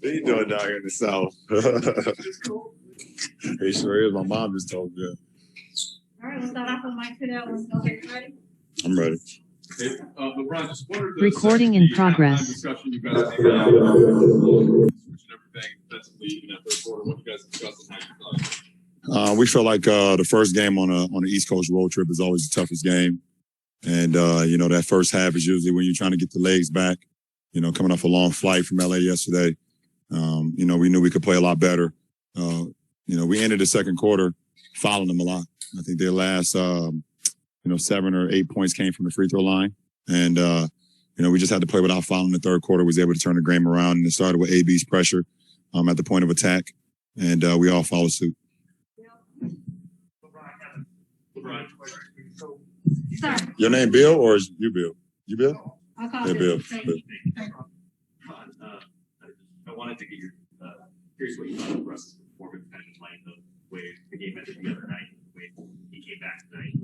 What are you doing down here in the South? He sure is. My mom just told me that. All right, we'll start off with Mike Fidel. Okay, ready? I'm ready. Hey, LeBron, just wondered Recording in progress. Discussion you guys switching everything defensively in that third quarter. What you guys discussed and how you thought? We feel like the first game on the East Coast road trip is always the toughest game. And, that first half is usually when you're trying to get the legs back, coming off a long flight from LA yesterday. We knew we could play a lot better. We ended the second quarter fouling them a lot. I think their last, 7 or 8 points came from the free throw line. And, we just had to play without fouling in the third quarter. We was able to turn the game around, and it started with AB's pressure, at the point of attack. And, we all followed suit. Sorry. Your name Bill or is you Bill? You Bill? I'll call Yeah, Bill. I wanted to get your curious what you thought of Russ's performance kind of playing the way the game ended the other night, the way he came back tonight.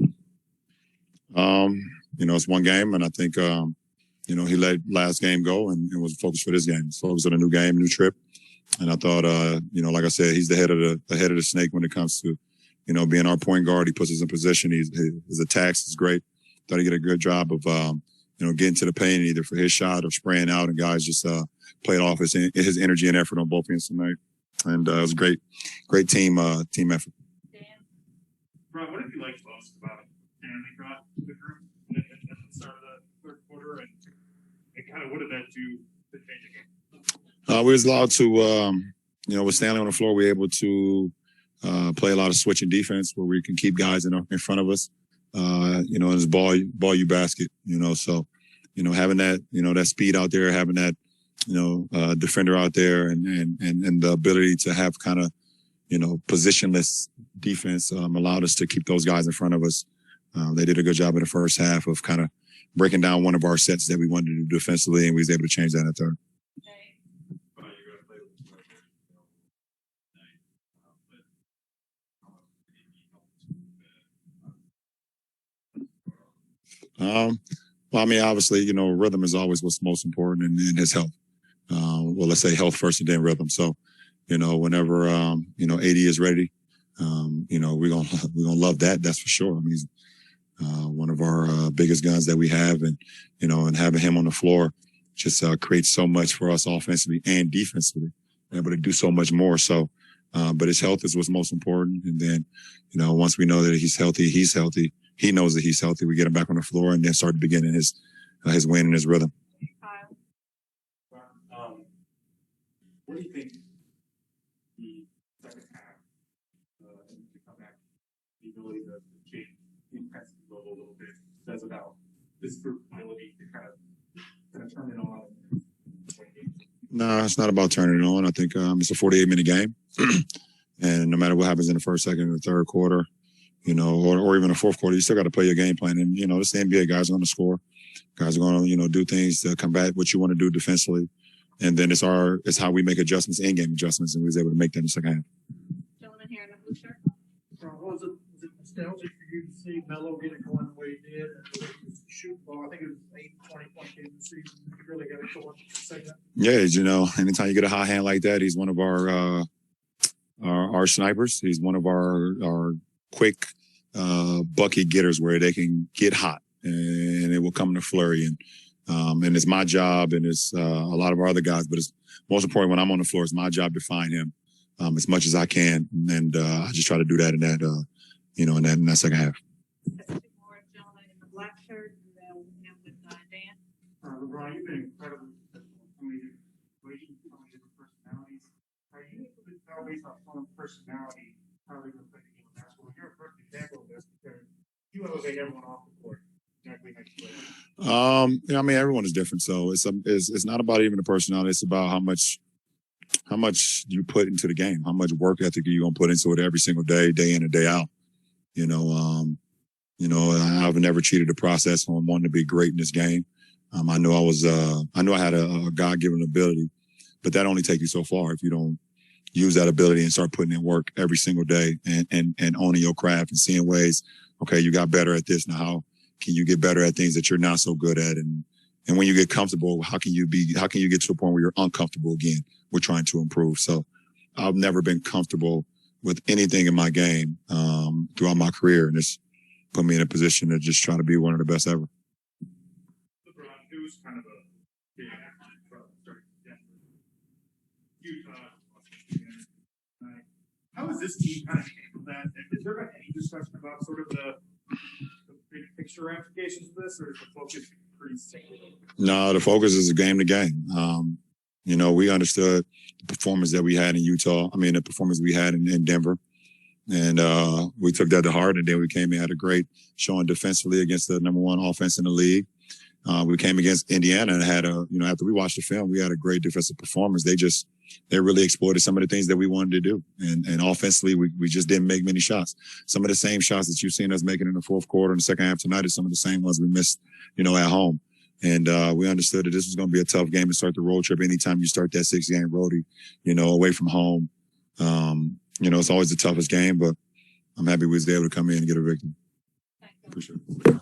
It's one game, and I think he let last game go and was focused for this game. Focused on a new game, new trip. And I thought like I said, he's the head of the snake when it comes to being our point guard. He puts us in position. His attacks is great. Thought he did a good job of getting to the paint either for his shot or spraying out, and guys just played off his energy and effort on both ends tonight. And it was a great team effort. Ron, what did you like most about Stanley brought to the group at the start of the third quarter, and kind of what did that do to change the game? We was allowed to, with Stanley on the floor, we were able to play a lot of switching defense where we can keep guys in front of us. And it's ball you basket, so, having that, that speed out there, having that, defender out there and the ability to have kind of, positionless defense, allowed us to keep those guys in front of us. They did a good job in the first half of kind of breaking down one of our sets that we wanted to do defensively, and we was able to change that in the third. Obviously, rhythm is always what's most important, and his health. Let's say health first and then rhythm. So, whenever, AD is ready, we're going to love that. That's for sure. I mean, he's, one of our, biggest guns that we have, and, and having him on the floor just, creates so much for us offensively and defensively, able to do so much more. So, but his health is what's most important. And then, once we know that he's healthy, he knows that he's healthy. We get him back on the floor and then start beginning his win and his rhythm. What do you think the second half, to come back, the ability to change the intensity level a little bit, says about this group's ability to kind of turn it on? No, it's not about turning it on. I think it's a 48-minute game. And no matter what happens in the first, second, and the third quarter, or even the fourth quarter, you still got to play your game plan. And, this NBA, guys are going to score. Guys are going to, do things to combat what you want to do defensively. And then it's how we make adjustments, in-game adjustments, and we was able to make that in the second half. Gentleman here in the blue shirt. Was it nostalgic for you to see Melo get it going the way he did, and the way he was shooting ball? I think it was 20 game this season. He really got it going. Yeah, anytime you get a hot hand like that, he's one of our snipers. He's one of our quick bucket getters where they can get hot and it will come in a flurry. And it's my job, and it's a lot of our other guys, but it's most important when I'm on the floor. It's my job to find him as much as I can, and I just try to do that in that in that second half. More gentleman in the black shirt, and then we have with Dan. LeBron, you've been incredible with so many different situations, so many different personalities. Are you able to tell based on someone's personality how they're going to play the game of basketball? You're a perfect example of this because you elevate everyone off the court. Everyone is different. So it's not about even the personality. It's about how much you put into the game, how much work ethic you're going to put into it every single day, day in and day out. I've never cheated the process on wanting to be great in this game. I knew I had a God-given ability, but that only takes you so far if you don't use that ability and start putting in work every single day and owning your craft and seeing ways, okay, you got better at this. Now how can you get better at things that you're not so good at? And, And when you get comfortable, how can you get to a point where you're uncomfortable again? We're trying to improve. So I've never been comfortable with anything in my game, throughout my career. And it's put me in a position to just try to be one of the best ever. LeBron, it was kind of a big Utah. How has this team kind of handled that? Has there been any discussion about sort of the big picture ramifications of this, or is the focus pretty single? No, the focus is game to game. You know, we understood the performance that we had in Utah. I mean, the performance we had in Denver. And we took that to heart, and then we came in, had a great showing defensively against the number one offense in the league. We came against Indiana and had after we watched the film, we had a great defensive performance. They really exploited some of the things that we wanted to do. And offensively, we just didn't make many shots. Some of the same shots that you've seen us making in the fourth quarter and the second half tonight are some of the same ones we missed, at home. And we understood that this was going to be a tough game to start the road trip. Anytime you start that 6-game roadie, away from home, it's always the toughest game, but I'm happy we was able to come in and get a victory. Thank you. Appreciate it.